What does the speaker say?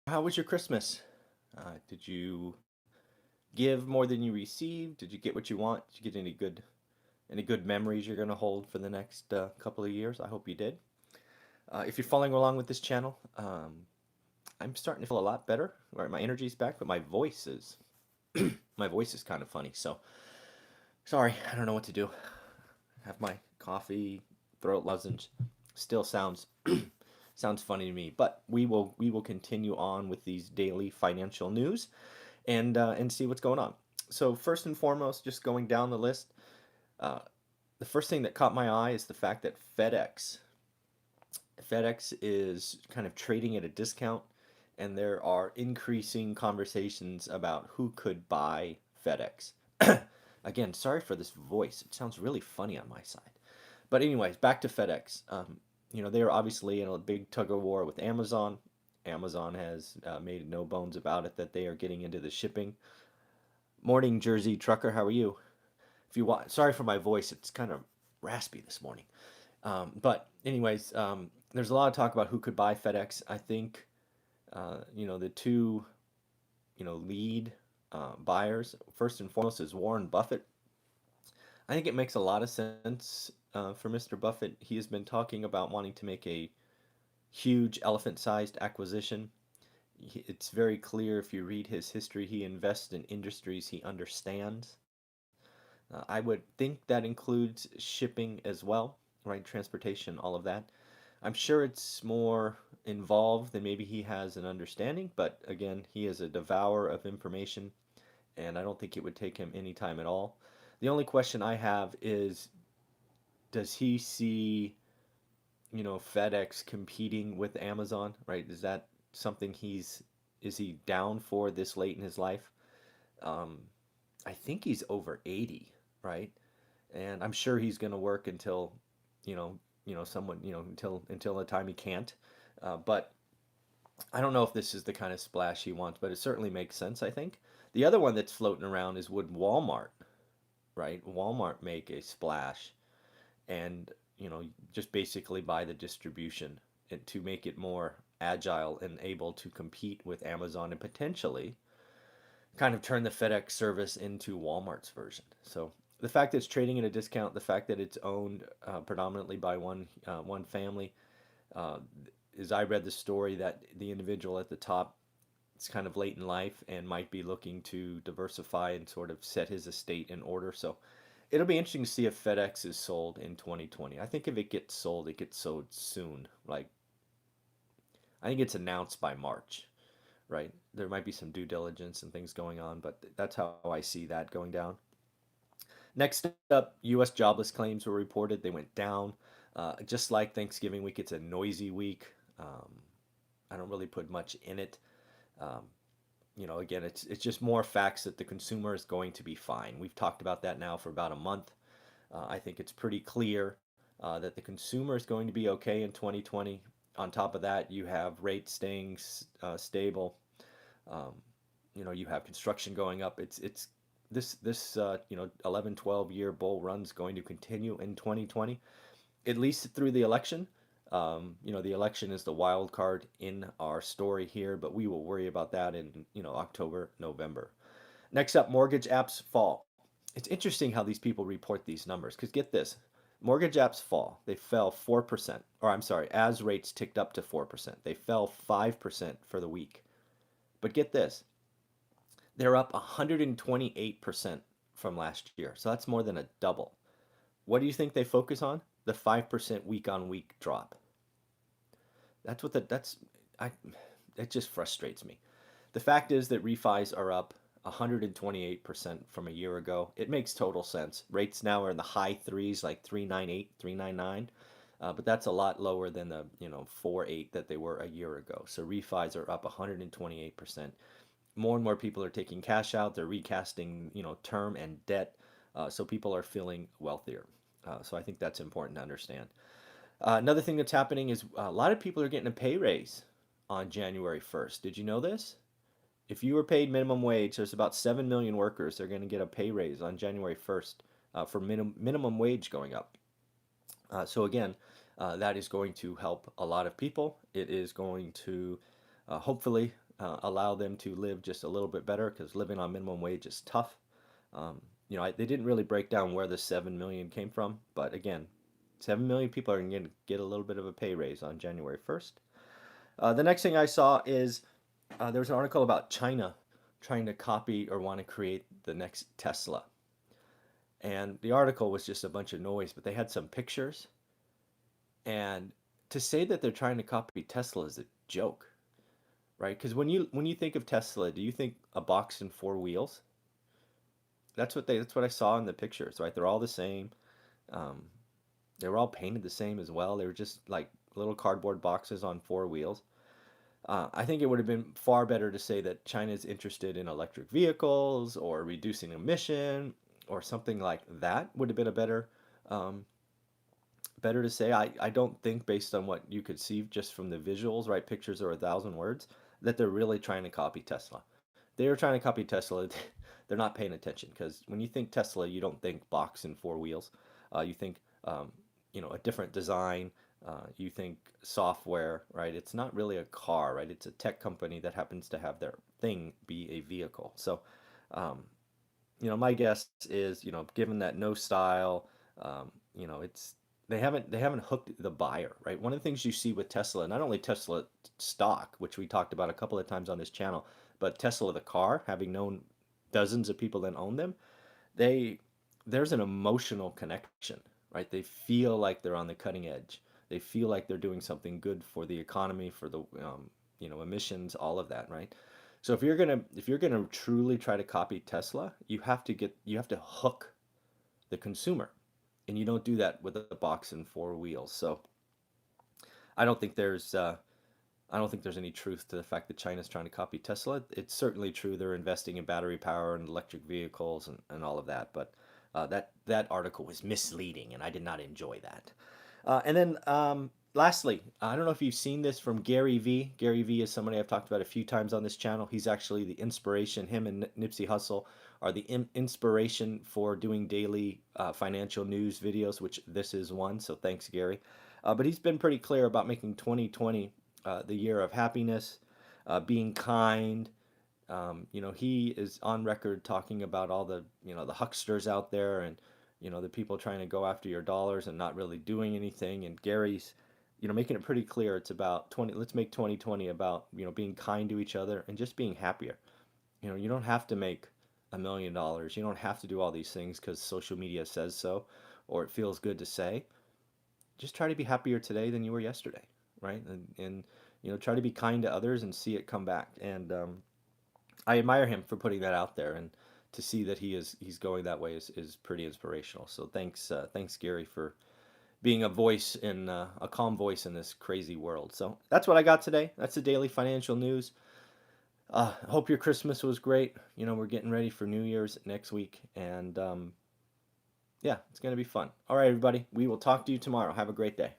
How was your Christmas? Did you give more than you received? Did you get what you want? Did you get any good memories you're gonna hold for the next couple of years? I hope you did. If you're following along with this channel, I'm starting to feel a lot better. Right, my energy's back, but my voice is kind of funny. So sorry, I don't know what to do. Have my coffee, throat lozenge, still sounds funny to me. But we will continue on with these daily financial news and see what's going on. So first and foremost, just going down the list, uh, the first thing that caught my eye is the fact that FedEx is kind of trading at a discount, and there are increasing conversations about who could buy FedEx. Again, sorry for this voice; it sounds really funny on my side. But anyways, back to FedEx. They are obviously in a big tug of war with Amazon. Amazon has made no bones about it that they are getting into the shipping. Morning, Jersey trucker. How are you? If you want, sorry for my voice. It's kind of raspy this morning. But anyways, there's a lot of talk about who could buy FedEx. I think the two lead buyers. First and foremost is Warren Buffett. I think it makes a lot of sense for Mr. Buffett. He has been talking about wanting to make a huge elephant-sized acquisition. It's very clear if you read his history, he invests in industries he understands. I would think that includes shipping as well, right? Transportation, all of that. I'm sure it's more involved than maybe he has an understanding, but again, he is a devourer of information, and I don't think it would take him any time at all. The only question I have is, does he see, FedEx competing with Amazon, right? Is that something is he down for this late in his life? Um, I think he's over 80, right? And I'm sure he's going to work until, you know, someone, until the time he can't. But I don't know if this is the kind of splash he wants, but it certainly makes sense, I think. The other one that's floating around is would Walmart, right? Walmart make a splash and, just basically buy the distribution and to make it more agile and able to compete with Amazon and potentially kind of turn the FedEx service into Walmart's version. So the fact that it's trading at a discount, the fact that it's owned predominantly by one family, uh, is I read the story that the individual at the top is kind of late in life and might be looking to diversify and sort of set his estate in order. So it'll be interesting to see if FedEx is sold in 2020. I think if it gets sold, it gets sold soon. Like I think it's announced by March, right? There might be some due diligence and things going on, but that's how I see that going down. Next up, U.S. jobless claims were reported. They went down. Just like Thanksgiving week, it's a noisy week. Um, I don't really put much in it. Um, again, it's just more facts that the consumer is going to be fine. We've talked about that now for about a month. I think it's pretty clear that the consumer is going to be okay in 2020. On top of that, you have rates staying stable. Um, you have construction going up. It's this 11, 12 year bull run's going to continue in 2020, at least through the election. The election is the wild card in our story here, but we will worry about that in October, November. Next up, mortgage apps fall. It's interesting how these people report these numbers because get this, mortgage apps fall. They fell 4%, or I'm sorry, as rates ticked up to 4%. They fell 5% for the week. But get this, they're up 128% from last year. So that's more than a double. What do you think they focus on? The 5% week on week drop. That's what the that's I it just frustrates me. The fact is that refis are up 128% from a year ago. It makes total sense. Rates now are in the high threes, like 398, 399. But that's a lot lower than the 4.8 that they were a year ago. So refis are up 128%. More and more people are taking cash out. They're recasting, term and debt. So people are feeling wealthier. So I think that's important to understand. Another thing that's happening is a lot of people are getting a pay raise on January 1st. Did you know this? If you were paid minimum wage, there's about 7 million workers. They're going to get a pay raise on January 1st for minimum wage going up. So again, that is going to help a lot of people. It is going to hopefully allow them to live just a little bit better because living on minimum wage is tough. They didn't really break down where the 7 million came from, but again, 7 million people are going to get a little bit of a pay raise on January 1st. The next thing I saw is there was an article about China trying to copy or want to create the next Tesla. And the article was just a bunch of noise, but they had some pictures. And to say that they're trying to copy Tesla is a joke, right? Because when you think of Tesla, do you think a box and four wheels? That's what I saw in the pictures, right? They're all the same. Um, they were all painted the same as well. They were just like little cardboard boxes on four wheels. I think it would have been far better to say that China is interested in electric vehicles or reducing emission or something like that would have been a um, better to say. I don't think based on what you could see just from the visuals, right? Pictures are 1,000 words, that they're really trying to copy Tesla. They are trying to copy Tesla. They're not paying attention because when you think Tesla, you don't think box and four wheels. You think a different design. You think software, right? It's not really a car, right? It's a tech company that happens to have their thing be a vehicle. So, um, my guess is, given that no style, it's they haven't hooked the buyer, right? One of the things you see with Tesla, not only Tesla stock, which we talked about a couple of times on this channel, but Tesla the car, having known dozens of people that own them, they there's an emotional connection, right? They feel like they're on the cutting edge. They feel like they're doing something good for the economy, for the emissions, all of that, right? So if you're gonna truly try to copy Tesla, you have to hook the consumer, and you don't do that with a box and four wheels. So I don't think there's I don't think there's any truth to the fact that China's trying to copy Tesla. It's certainly true they're investing in battery power and electric vehicles and all of that, but that article was misleading, and I did not enjoy that. And then lastly, I don't know if you've seen this from Gary Vee. Gary Vee is somebody I've talked about a few times on this channel. He's actually the inspiration. Him and Nipsey Hussle are the inspiration for doing daily financial news videos, which this is one. So thanks, Gary. But he's been pretty clear about making 2020 the year of happiness, being kind. He is on record talking about all the hucksters out there and the people trying to go after your dollars and not really doing anything. And Gary's making it pretty clear it's about 20. Let's make 2020 about being kind to each other and just being happier. You don't have to make $1 million. You don't have to do all these things because social media says so or it feels good to say. Just try to be happier today than you were yesterday, right? And try to be kind to others and see it come back. And I admire him for putting that out there, and to see that he's going that way is pretty inspirational. So thanks Gary for being a calm voice in this crazy world. So that's what I got today. That's the daily financial news. I hope your Christmas was great. We're getting ready for New Year's next week, and yeah, it's gonna be fun. All right, everybody, we will talk to you tomorrow. Have a great day.